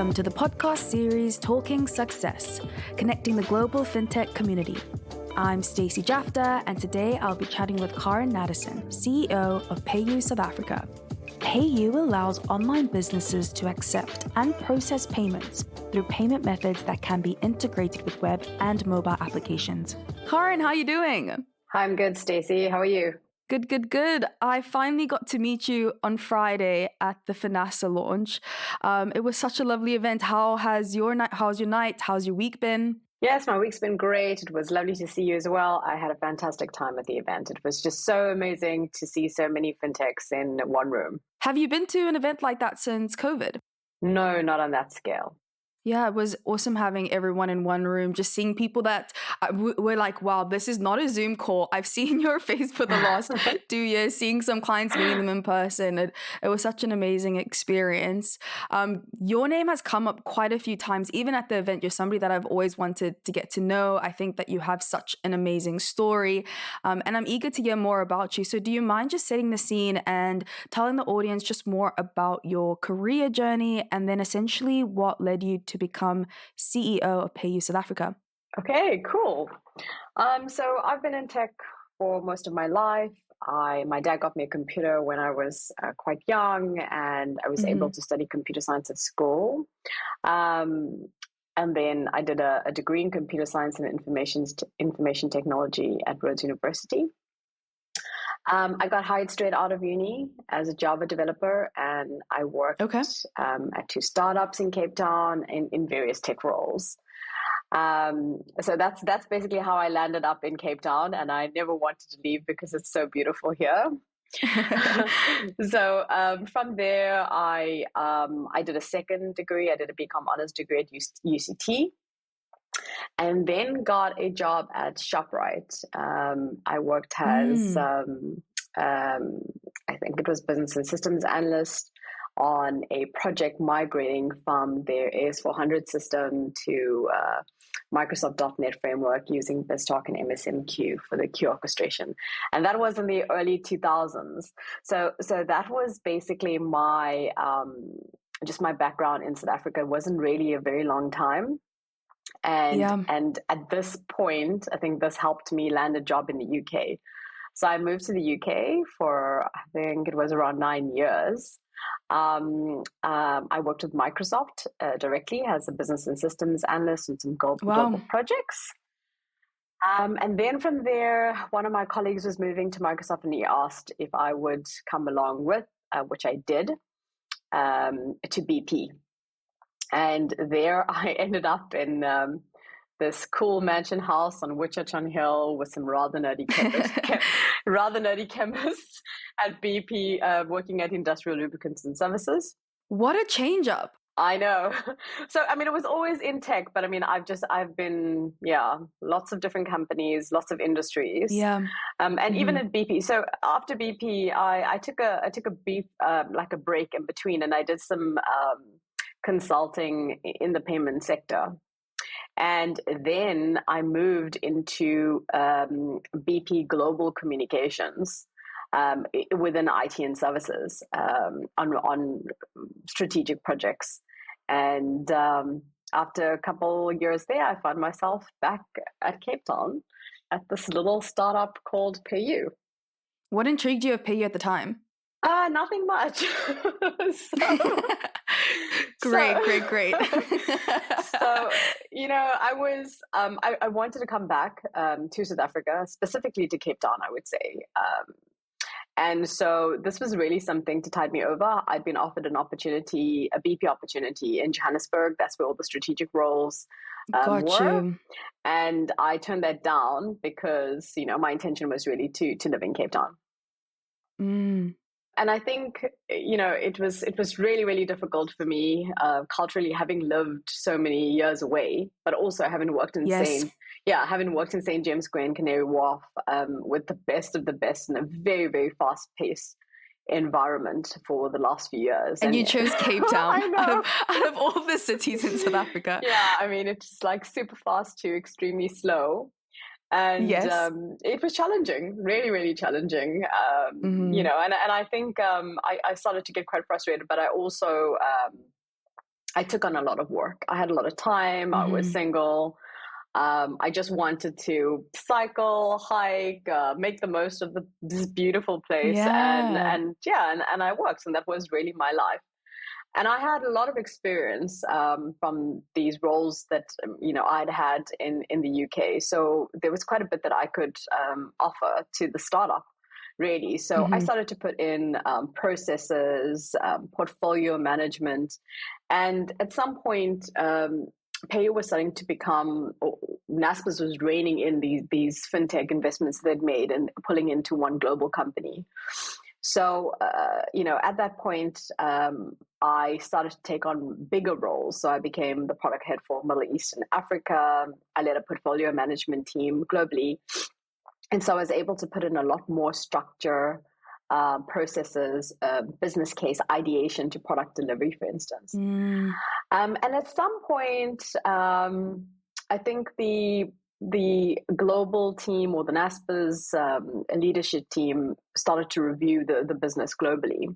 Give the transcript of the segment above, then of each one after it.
Welcome to the podcast series Talking Success, connecting the global FinTech community. I'm Stacey Jafta, and today I'll be chatting with Karen Nadasen, CEO of PayU South Africa. PayU allows online businesses to accept and process payments through payment methods that can be integrated with web and mobile applications. Karen, how are you doing? I'm good, Stacey. How are you? Good. I finally got to meet you on Friday at the Finasa launch. It was such a lovely event. How's your night? How's your week been? Yes, my week's been great. It was lovely to see you as well. I had a fantastic time at the event. It was just so amazing to see so many fintechs in one room. Have you been to an event like that since COVID? No, not on that scale. Yeah, it was awesome having everyone in one room, just seeing people that were like, wow, this is not a Zoom call. I've seen your face for the last 2 years, seeing some clients, meeting them in person. It was such an amazing experience. Your name has come up quite a few times, even at the event. You're somebody that I've always wanted to get to know. I think that you have such an amazing story, and I'm eager to hear more about you. So do you mind just setting the scene and telling the audience just more about your career journey and then essentially what led you to become CEO of PayU South Africa? Okay, cool. So I've been in tech for most of my life. My dad got me a computer when I was quite young, and I was able to study computer science at school. And then I did a degree in computer science and information technology at Rhodes University. I got hired straight out of uni as a Java developer, and I worked at 2 startups in Cape Town in various tech roles. So that's basically how I landed up in Cape Town, and I never wanted to leave because it's so beautiful here. So from there, I did a second degree. I did a BCom honors degree at UCT. And then got a job at ShopRite. I worked as, I think it was business and systems analyst on a project migrating from their AS400 system to Microsoft .NET framework using BizTalk and MSMQ for the queue orchestration. And that was in the early 2000s. So that was basically my just my background in South Africa. It wasn't really a very long time. And at this point, I think this helped me land a job in the UK. So I moved to the UK for, I think it was around 9 years. I worked with Microsoft directly as a business and systems analyst on some global projects. And then from there, one of my colleagues was moving to Microsoft, and he asked if I would come along with, which I did, to BP. And there I ended up in this cool mansion house on Wichita Hill with some rather nerdy chemists at BP, working at Industrial Lubricants and Services. What a change up. I know. So, I mean, it was always in tech, but I mean, I've been, lots of different companies, lots of industries. Yeah. And even at BP. So after BP, I took a break in between, and I did some consulting in the payment sector. And then I moved into BP Global Communications within IT and services on strategic projects. And after a couple of years there, I found myself back at Cape Town at this little startup called PayU. What intrigued you of PayU at the time? Nothing much. Great. So, I wanted to come back to South Africa, specifically to Cape Town, I would say. And so this was really something to tide me over. I'd been offered a BP opportunity in Johannesburg. That's where all the strategic roles were. And I turned that down because, my intention was really to live in Cape Town. And I think, it was really, really difficult for me culturally, having lived so many years away, but also having worked in St. James Square and Canary Wharf with the best of the best in a very, very fast-paced environment for the last few years. And you chose Cape Town out of all the cities in South Africa. Yeah, I mean, it's like super fast to extremely slow. And it was challenging, really, really challenging, and I think I started to get quite frustrated, but I also I took on a lot of work. I had a lot of time. I was single. I just wanted to cycle, hike, make the most of this beautiful place, Yeah. and I worked, and that was really my life. And I had a lot of experience from these roles that I'd had in the UK. So there was quite a bit that I could offer to the startup, really. So I started to put in processes, portfolio management, and at some point, PayU was starting to become, Naspers was reining in these fintech investments they'd made and pulling into one global company. So, at that point, I started to take on bigger roles. So I became the product head for Middle East and Africa. I led a portfolio management team globally. And so I was able to put in a lot more structure, processes, business case ideation to product delivery, for instance. And at some point, I think the global team or the Naspers leadership team started to review the business globally.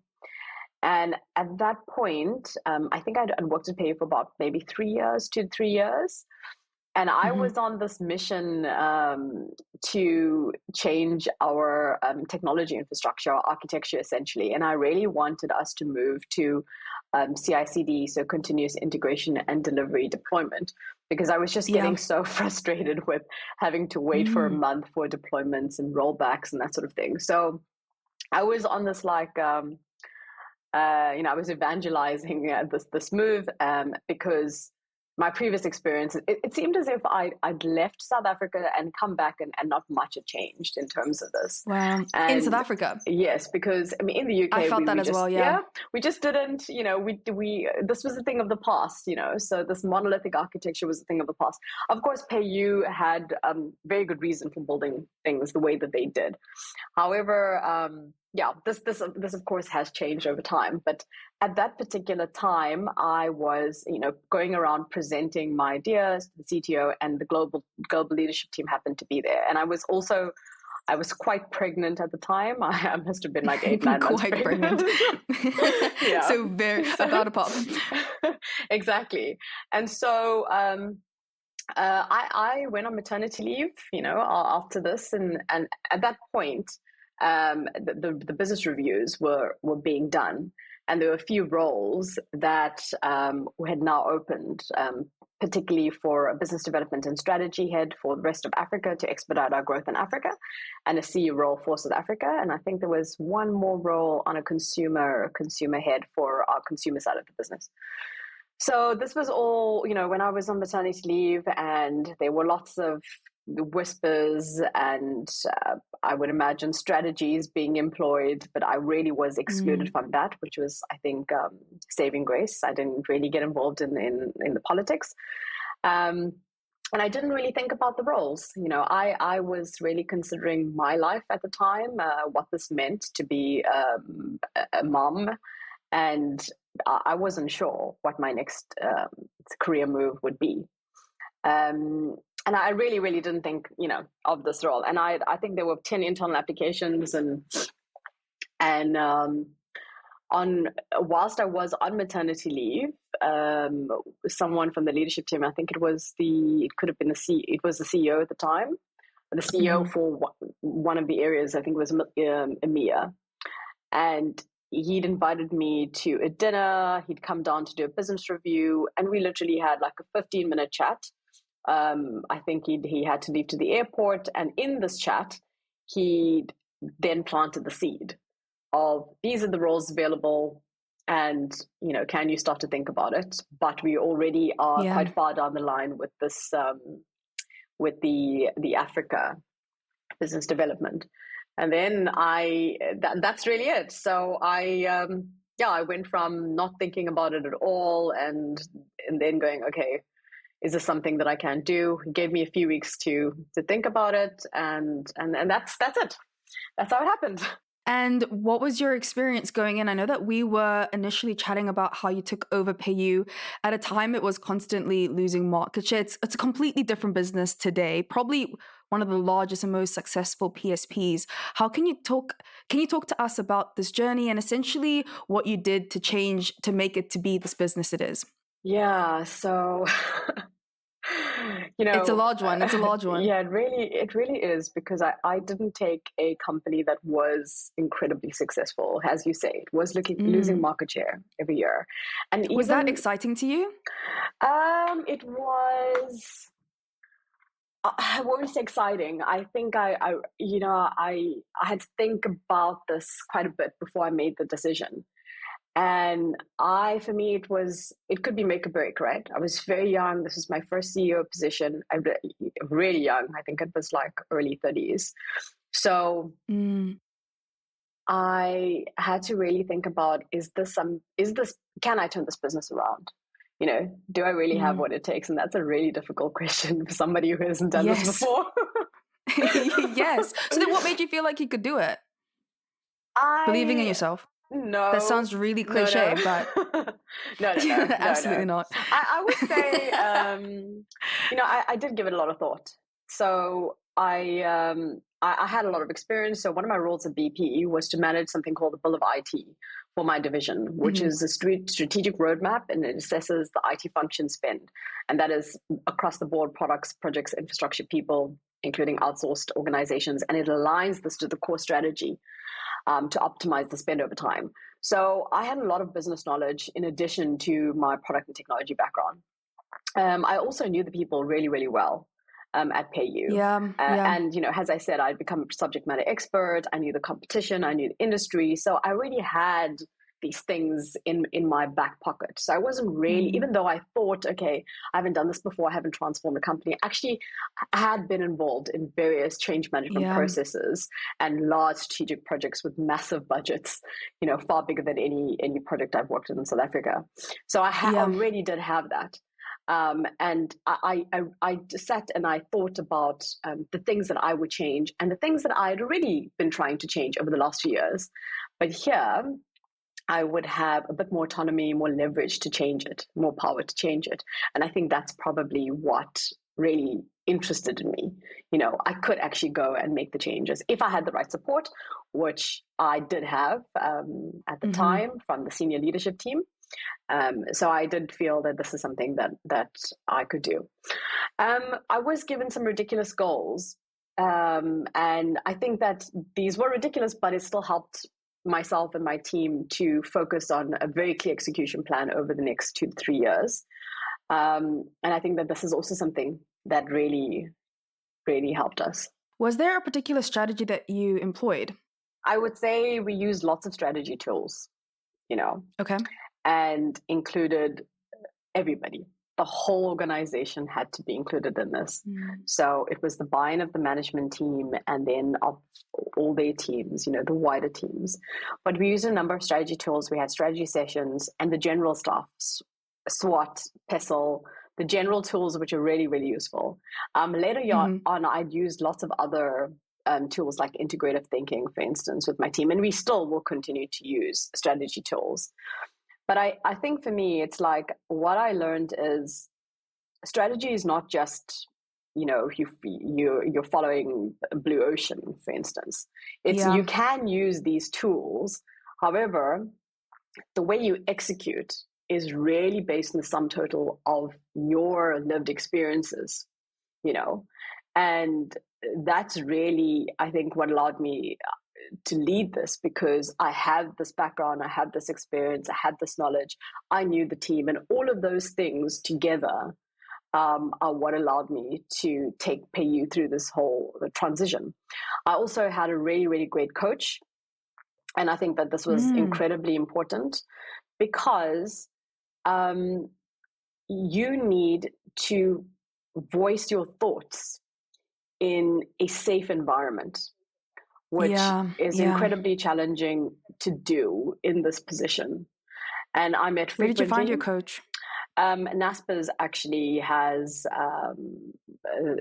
And at that point, I think I'd worked at PayU for about maybe 2 to 3 years. And I was on this mission to change our technology infrastructure, our architecture, essentially. And I really wanted us to move to CI/CD, so continuous integration and delivery deployment, because I was just getting so frustrated with having to wait for a month for deployments and rollbacks and that sort of thing. So I was on this I was evangelizing this move because my previous experience, it seemed as if I'd left South Africa and come back and not much had changed in terms of this. Wow. And in South Africa? Yes, because I mean, in the UK, I felt that as well, yeah. We just didn't, this was a thing of the past, so this monolithic architecture was a thing of the past. Of course, PayU had very good reason for building things the way that they did. However, this of course has changed over time. But at that particular time, I was, going around presenting my ideas to the CTO, and the global leadership team happened to be there. And I was quite pregnant at the time. I must have been like 8-9 months pregnant. So very about to pop. Exactly. And so I went on maternity leave, after this, and at that point, the business reviews were being done, and there were a few roles that had now opened, particularly for a business development and strategy head for the rest of Africa to expedite our growth in Africa, and a CEO role for South Africa. And I think there was one more role on a consumer head for our consumer side of the business. So this was all, when I was on maternity leave, and there were lots of whispers and I would imagine strategies being employed, but I really was excluded from that, which was, I think, saving grace. I didn't really get involved in the politics. And I didn't really think about the roles. I was really considering my life at the time, what this meant to be a mom, and I wasn't sure what my next career move would be. And I really, really didn't think, of this role. And I think there were 10 internal applications, and whilst I was on maternity leave, someone from the leadership team, I think it was the CEO at the time, the CEO for one of the areas, I think it was EMEA, and he'd invited me to a dinner. He'd come down to do a business review, and we literally had like a 15-minute chat. I think he had to leave to the airport, and in this chat, he then planted the seed of, these are the roles available, and can you start to think about it? But we already are quite far down the line with this, with the Africa business development. And then that's really it. So I went from not thinking about it at all, and then going, okay, is this something that I can do? He gave me a few weeks to think about it, and that's it. That's how it happened. And what was your experience going in? I know that we were initially chatting about how you took over PayU. At a time, it was constantly losing market share. It's a completely different business today, probably one of the largest and most successful PSPs. Can you talk to us about this journey and essentially what you did to change to make it to be this business it is? Yeah, so It's a large one. It's a large one. yeah, it really is, because I didn't take a company that was incredibly successful. As you say, it was losing Mm. market share every year. And Was that even exciting to you? it was, I won't say exciting. I think I had to think about this quite a bit before I made the decision. And for me, it could be make or break, right? I was very young. This was my first CEO position. Really young. I think it was like early 30s. So Mm. I had to really think about, can I turn this business around? Do I really have Mm. what it takes? And that's a really difficult question for somebody who hasn't done this Yes. before. Yes. So then what made you feel like you could do it? Believing in I yourself. That No, sounds really no, cliche, no, but no. absolutely not. I would say, I did give it a lot of thought. So I had a lot of experience. So one of my roles at BP was to manage something called the Bill of IT for my division, which Mhm. is a strategic roadmap, and it assesses the IT function spend, and that is across the board: products, projects, infrastructure, people, including outsourced organizations, and it aligns this to the core strategy to optimize the spend over time. So I had a lot of business knowledge in addition to my product and technology background. I also knew the people really, really well at PayU. Yeah, yeah. And, as I said, I'd become a subject matter expert. I knew the competition, I knew the industry. So I really had these things in my back pocket. So I wasn't really, Mm. even though I thought, okay, I haven't done this before, I haven't transformed a company, actually I had been involved in various change management Yeah. processes and large strategic projects with massive budgets, far bigger than any project I've worked in South Africa. So I Yeah. already did have that. And I sat and I thought about the things that I would change and the things that I had already been trying to change over the last few years. But here, I would have a bit more autonomy, more leverage to change it, more power to change it. And I think that's probably what really interested in me. I could actually go and make the changes if I had the right support, which I did have at the Hmm. time from the senior leadership team. So I did feel that this is something that I could do. I was given some ridiculous goals, and I think that these were ridiculous, but it still helped myself and my team to focus on a very clear execution plan over the next 2 to 3 years. And I think that this is also something that really, really helped us. Was there a particular strategy that you employed? I would say we used lots of strategy tools, you know, Okay. and included everybody. The whole organization had to be included in this. Mm. So it was the buy-in of the management team and then of all their teams, the wider teams. But we used a number of strategy tools. We had strategy sessions and the general stuff, SWOT, PESTLE, the general tools, which are really, really useful. Later Hmm. on, I'd used lots of other tools like integrative thinking, for instance, with my team. And we still will continue to use strategy tools. But I think for me, it's like what I learned is strategy is not just, you're following a blue ocean, for instance. It's you Yeah. can use these tools. However, the way you execute is really based on the sum total of your lived experiences, you know, and that's really, I think, what allowed me to lead this, because I had this background, I had this experience, I had this knowledge, I knew the team, and all of those things together are what allowed me to take PayU through this whole transition. I also had a really, really great coach, and I think that this was Mm. incredibly important because um, you need to voice your thoughts in a safe environment, which Yeah. is Yeah. incredibly challenging to do in this position. And I met Where did you find frequently. your coach? NASPA's actually has,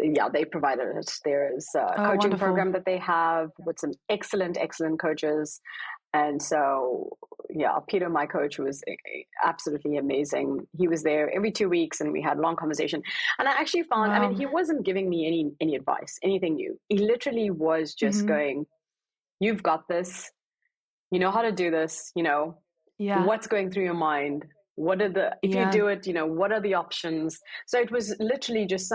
yeah, they provided it. There's a Oh, coaching wonderful. program that they have with some excellent, excellent coaches. And so, yeah, Peter, my coach, was absolutely amazing. He was there every 2 weeks and we had a long conversation. And I actually found, I mean, Wow. he wasn't giving me any advice, anything new. He literally was just Hmm. going, "You've got this. You know how to do this. Yeah. What's going through your mind? What are the, if you Yeah. do it, what are the options? So it was literally just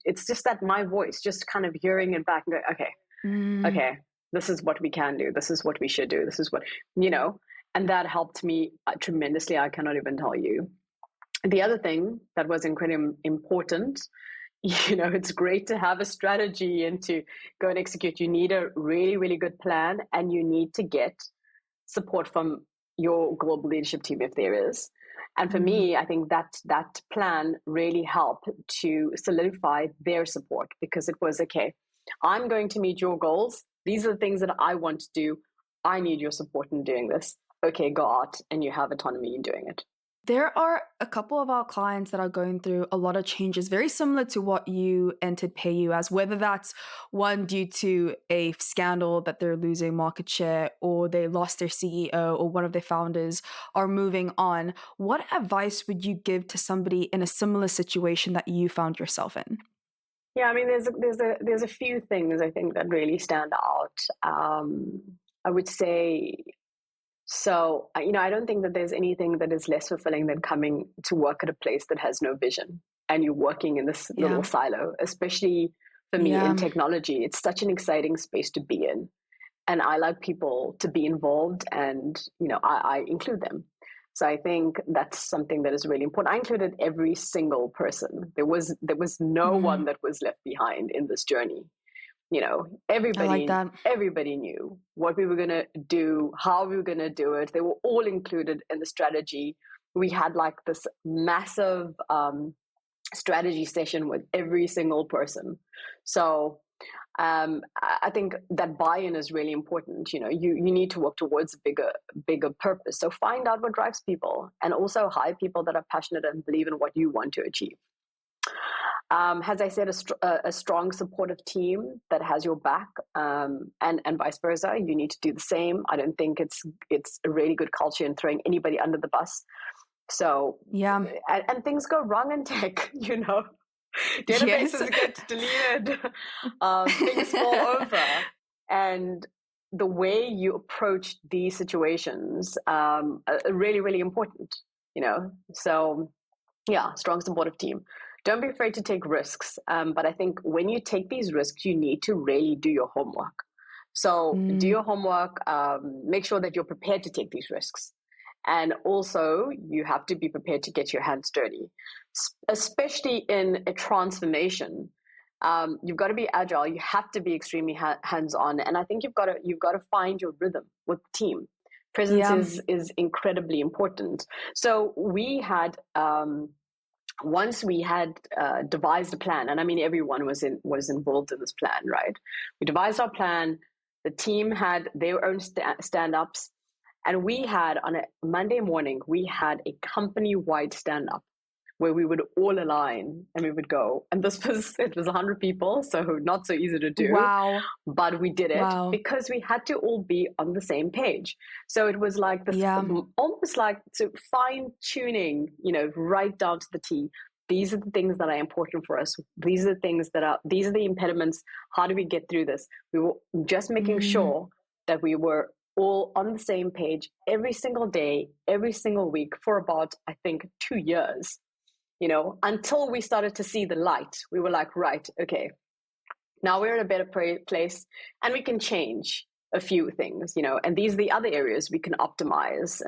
it's just that my voice, just kind of hearing it back and go, Mm. okay, this is what we can do. This is what we should do. This is what, and that helped me tremendously. I cannot even tell you. The other thing that was incredibly important, it's great to have a strategy and to go and execute. You need a really, really good plan, and you need to get support from your global leadership team if there is. And for Mm. me, I think that plan really helped to solidify their support, because it was, okay, I'm going to meet your goals. These are the things that I want to do. I need your support in doing this. Okay, go out, and you have autonomy in doing it. There are a couple of our clients that are going through a lot of changes, very similar to what you entered PayU as, whether that's one due to a scandal that they're losing market share, or they lost their CEO, or one of their founders are moving on. What advice would you give to somebody in a similar situation that you found yourself in? Yeah, I mean, there's a few things I think that really stand out. I would say, so, I don't think that there's anything that is less fulfilling than coming to work at a place that has no vision and you're working in this little Yeah. silo, especially for me in Yeah. technology. It's such an exciting space to be in. And I like people to be involved, and, I include them. So I think that's something that is really important. I included every single person. There was no one Mm. that was left behind in this journey. I like that. Everybody knew what we were going to do, how we were going to do it. They were all included in the strategy. We had like this massive strategy session with every single person. So I think that buy-in is really important. You need to work towards a bigger purpose. So find out what drives people, and also hire people that are passionate and believe in what you want to achieve. As I said, a strong supportive team that has your back, and vice versa. You need to do the same. I don't think it's a really good culture in throwing anybody under the bus. So, Yeah. and things go wrong in tech, Yes. databases get deleted, things fall over, and the way you approach these situations are really, really important. So yeah, strong supportive team. Don't be afraid to take risks. But I think when you take these risks, you need to really do your homework. So do Mm. your homework, make sure that you're prepared to take these risks. And also, you have to be prepared to get your hands dirty, especially in a transformation. You've got to be agile. You have to be extremely hands-on. And I think you've got to find your rhythm with the team. Presence Yeah. is incredibly important. So we had once we had devised a plan, and I mean everyone was involved in this plan, right? We devised our plan. The team had their own stand-ups, and we had on a Monday morning we had a company-wide stand-up where we would all align and we would go. And it was 100 people, so not so easy to do, Wow. but we did it Wow. because we had to all be on the same page. So it was like this, Yeah. almost like so fine tuning, right down to the T. These are the things that are important for us. These are the impediments. How do we get through this? We were just making Mm. sure that we were all on the same page every single day, every single week for about, I think, 2 years. Until we started to see the light. We were like, right, okay, now we're in a better place, and we can change a few things, and these are the other areas we can optimize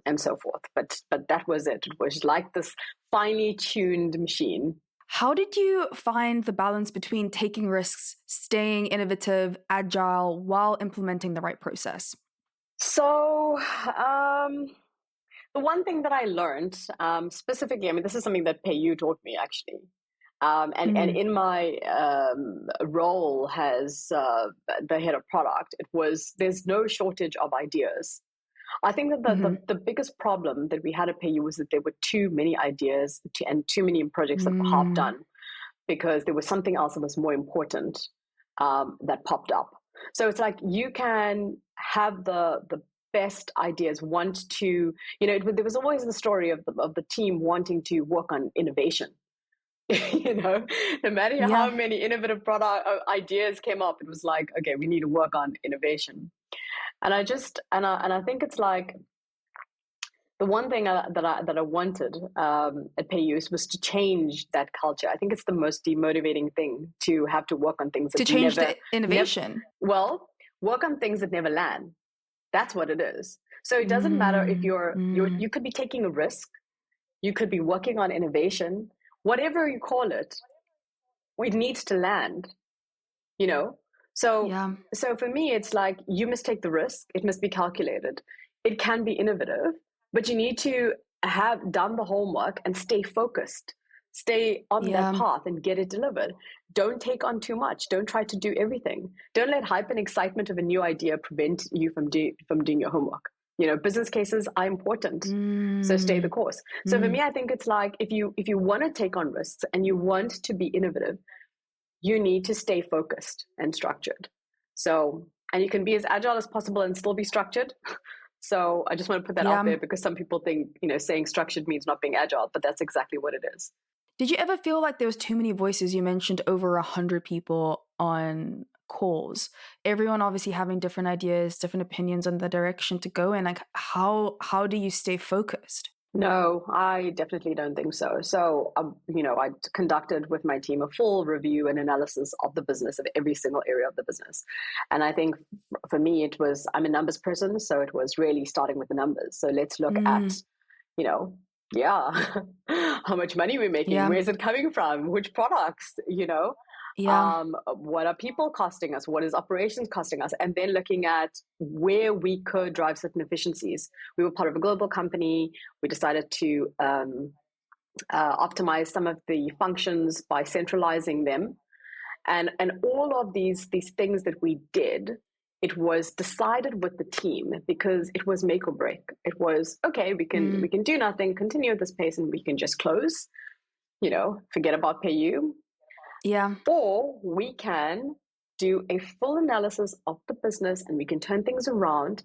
and so forth. But that was it. It was like this finely tuned machine. How did you find the balance between taking risks, staying innovative, agile, while implementing the right process? So, the one thing that I learned, specifically, I mean, this is something that PayU taught me actually. And Mm. in my role as the head of product, there's no shortage of ideas. I think that Mm-hmm. the biggest problem that we had at PayU was that there were too many ideas and too many projects that were half Mm. done, because there was something else that was more important that popped up. So it's like you can have the best ideas, want to, there was always the story of the team wanting to work on innovation. No matter how Yeah. many innovative product ideas came up, it was like, okay, we need to work on innovation. And I think it's like the one thing that I wanted at PayU was to change that culture. I think it's the most demotivating thing to have to work on things To that change the innovation. work on things that never land. That's what it is. So it doesn't matter if you could be taking a risk, you could be working on innovation, whatever you call it, it needs to land, you know? So Yeah. so for me, it's like you must take the risk. It must be calculated. It can be innovative, but you need to have done the homework and stay focused. Stay on that Yeah. path and get it delivered. Don't take on too much. Don't try to do everything. Don't let hype and excitement of a new idea prevent you from doing your homework. You know, business cases are important. So stay the course. So for me, I think it's like if you want to take on risks and you want to be innovative, you need to stay focused and structured. So, and you can be as agile as possible and still be structured. So I just want to put that out there because some people think, you know, saying structured means not being agile, but that's exactly what it is. Did you ever feel like there was too many voices? You mentioned over 100 people on calls, everyone obviously having different ideas, different opinions on the direction to go in. Like how do you stay focused? No, I definitely don't think so. So, you know, I conducted with my team a full review and analysis of the business, of every single area of the business. And I think for me, it was, I'm a numbers person. So it was really starting with the numbers. So let's look at, you know, how much money we're making, Yeah. where's it coming from, which products, you know, Yeah. what are people costing us, what is operations costing us, and then looking at where we could drive certain efficiencies. We were part of a global company. We decided to optimize some of the functions by centralizing them, and all of these things that we did, it was decided with the team because it was make or break. It was okay, we can do nothing, continue at this pace, and we can just close, you know, forget about PayU. Yeah. Or we can do a full analysis of the business and we can turn things around.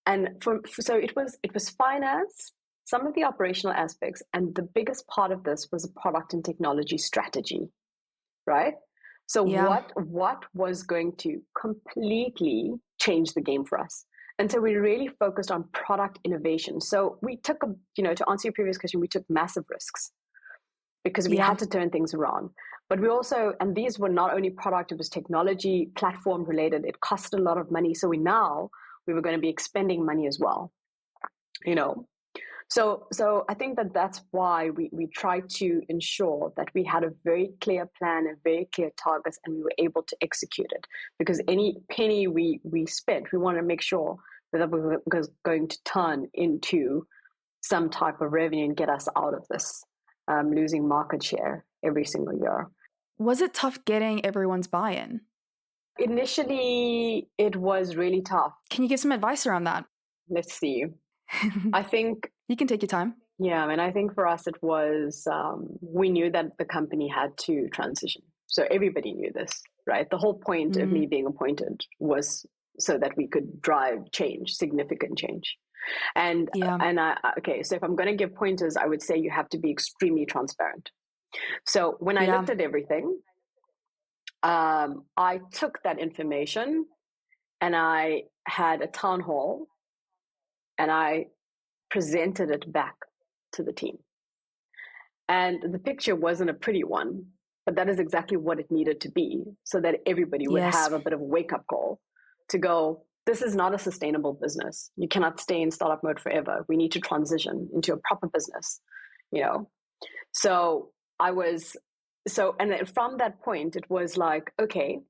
And so it was finance, some of the operational aspects, and the biggest part of this was a product and technology strategy, right? So what was going to completely change the game for us? And so we really focused on product innovation. So we took, to answer your previous question, we took massive risks because we had to turn things around. But we also, and these were not only product, it was technology, platform related. It cost a lot of money. So we were going to be expending money as well, you know. So I think that's why we tried to ensure that we had a very clear plan and very clear targets, and we were able to execute it. Because any penny we spent, we wanted to make sure that we was going to turn into some type of revenue and get us out of this losing market share every single year. Was it tough getting everyone's buy-in? Initially, it was really tough. Can you give some advice around that? Let's see. I think you can take your time. Yeah, I mean, I think for us it was, we knew that the company had to transition. So everybody knew this, right? The whole point of me being appointed was so that we could drive change, significant change. And okay, so if I'm going to give pointers, I would say you have to be extremely transparent. So when I looked at everything, I took that information and I had a town hall and I presented it back to the team. And the picture wasn't a pretty one, but that is exactly what it needed to be so that everybody would have a bit of a wake-up call to go, this is not a sustainable business. You cannot stay in startup mode forever. We need to transition into a proper business, you know? And then from that point, it was like, okay,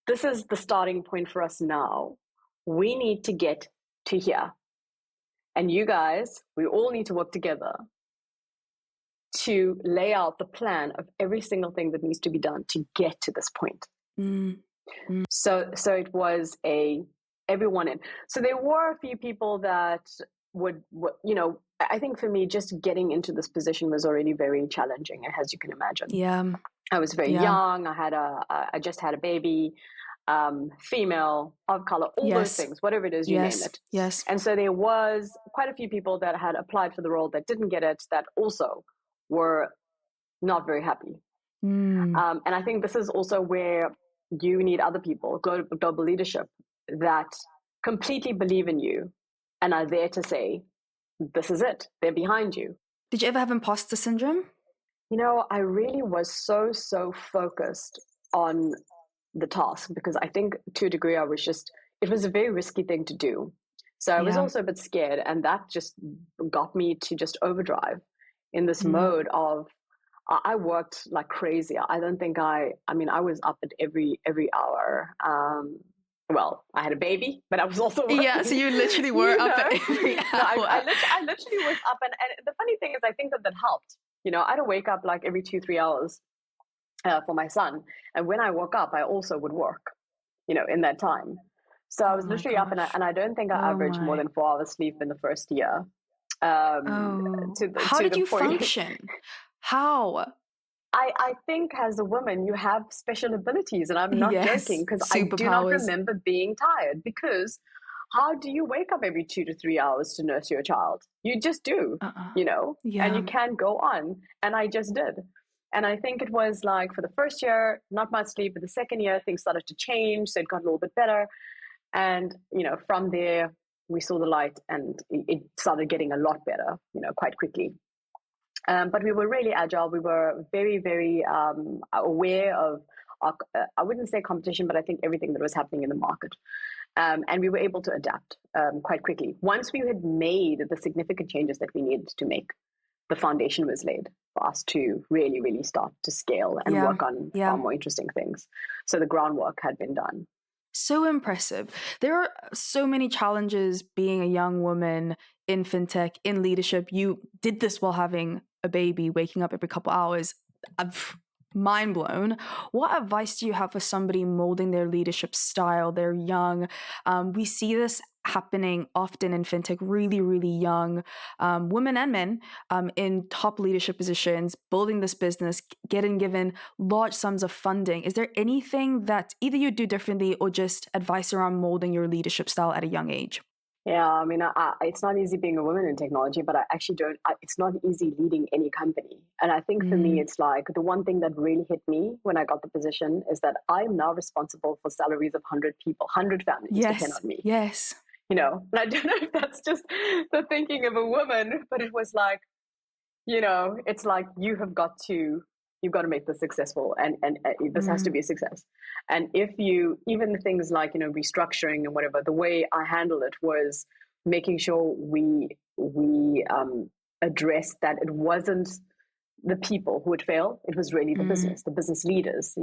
this is the starting point for us now. We need to get to here. And you guys, we all need to work together to lay out the plan of every single thing that needs to be done to get to this point. So it was everyone in. So there were a few people that would, you know, I think for me, just getting into this position was already very challenging, as you can imagine. Yeah. I was very young. I just had a baby, female, of color, all those things, whatever it is, you name it. Yes. And so there was quite a few people that had applied for the role that didn't get it, that also were not very happy. And I think this is also where you need other people, global leadership, that completely believe in you and are there to say, this is it. They're behind you. Did you ever have imposter syndrome? I really was so focused on the task because I think to a degree it was a very risky thing to do. So I was also a bit scared, and that just got me to just overdrive in this mode of I worked like crazy. I don't think I was up at every hour. Well, I had a baby, but I was also working. Yeah, so you literally were up at every hour. No, I literally was up, and the funny thing is, I think that helped. I'd wake up like every 2-3 hours for my son, and when I woke up, I also would work. In that time. So I was literally up, and I don't think I averaged more than 4 hours sleep in the first year. How did you function? How? I think as a woman, you have special abilities, and I'm not joking, because I do not remember being tired. Because how do you wake up every 2 to 3 hours to nurse your child? You just do, and you can't go on. And I just did. And I think it was like for the first year, not much sleep, but the second year, things started to change. So it got a little bit better. And, from there, we saw the light, and it started getting a lot better, quite quickly. But we were really agile. We were very, very aware of, I wouldn't say competition, but I think everything that was happening in the market. And we were able to adapt quite quickly. Once we had made the significant changes that we needed to make, the foundation was laid for us to really, really start to scale and work on far more interesting things. So the groundwork had been done. So impressive. There are so many challenges being a young woman in fintech, in leadership. You did this while having a baby, waking up every couple hours. Mind blown. What advice do you have for somebody molding their leadership style? They're young. We see this happening often in fintech, really, really young women and men in top leadership positions, building this business, getting given large sums of funding. Is there anything that either you do differently or just advice around molding your leadership style at a young age? Yeah, it's not easy being a woman in technology, but I actually it's not easy leading any company. And I think for me, it's like the one thing that really hit me when I got the position is that I'm now responsible for salaries of 100 people, 100 families depend on me. Yes. And I don't know if that's just the thinking of a woman, but it was like, it's like you've got to make this successful, and this has to be a success. And if even the things like, restructuring and whatever, the way I handled it was making sure we addressed that it wasn't the people who would fail. It was really the business leaders,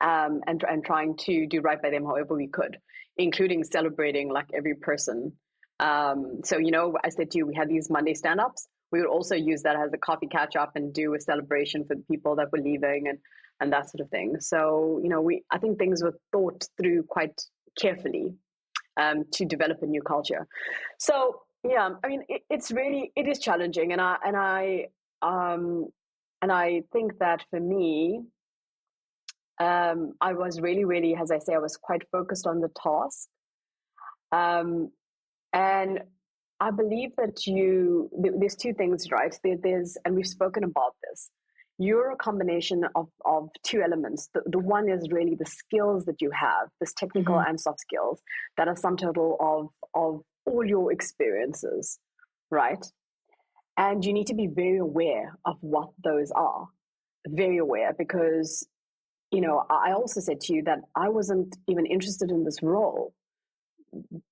and trying to do right by them however we could, including celebrating like every person. So, I said to you, we had these Monday stand-ups. We would also use that as a coffee catch up and do a celebration for the people that were leaving and that sort of thing. So, I think things were thought through quite carefully to develop a new culture. So, yeah, it is challenging. And I think that for me, I was really, really, as I say, I was quite focused on the task. And I believe that there's two things, right? And we've spoken about this. You're a combination of two elements. The one is really the skills that you have, this technical and soft skills that are sum total of all your experiences, right? And you need to be very aware of what those are, very aware, because, I also said to you that I wasn't even interested in this role,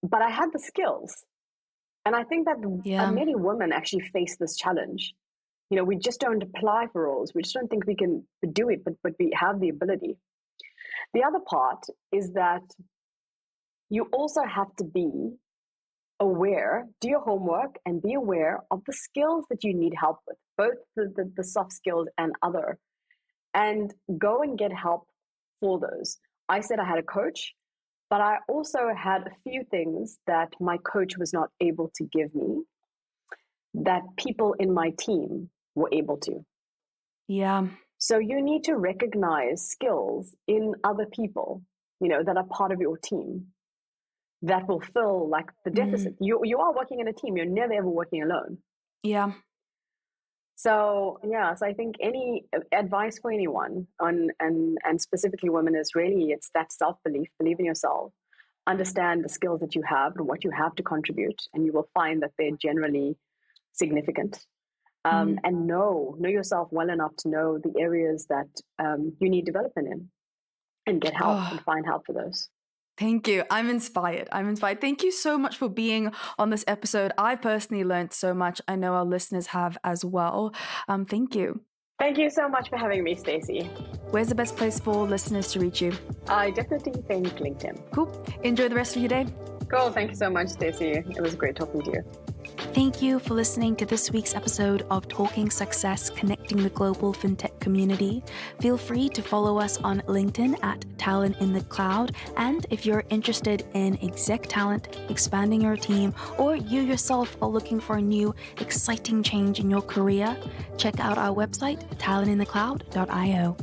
but I had the skills. And I think that many women actually face this challenge. We just don't apply for roles. We just don't think we can do it, but we have the ability. The other part is that you also have to be aware, do your homework, and be aware of the skills that you need help with, both the soft skills and other, and go and get help for those. I said I had a coach, but I also had a few things that my coach was not able to give me that people in my team were able to. Yeah. So you need to recognize skills in other people, that are part of your team that will fill like the deficit. You are working in a team. You're never ever working alone. Yeah. So I think any advice for anyone and specifically women is really, it's that self-belief, believe in yourself. understand the skills that you have and what you have to contribute, and you will find that they're generally significant. And know yourself well enough to know the areas that you need development in, and get help and find help for those. Thank you. I'm inspired. Thank you so much for being on this episode. I personally learned so much. I know our listeners have as well. Thank you. Thank you so much for having me, Stacey. Where's the best place for listeners to reach you? I definitely think LinkedIn. Cool. Enjoy the rest of your day. Cool. Thank you so much, Stacey. It was great talking to you. Thank you for listening to this week's episode of Talking Success, Connecting the Global FinTech Community. Feel free to follow us on LinkedIn at Talent in the Cloud. And if you're interested in exec talent, expanding your team, or you yourself are looking for a new, exciting change in your career, check out our website, talentinthecloud.io.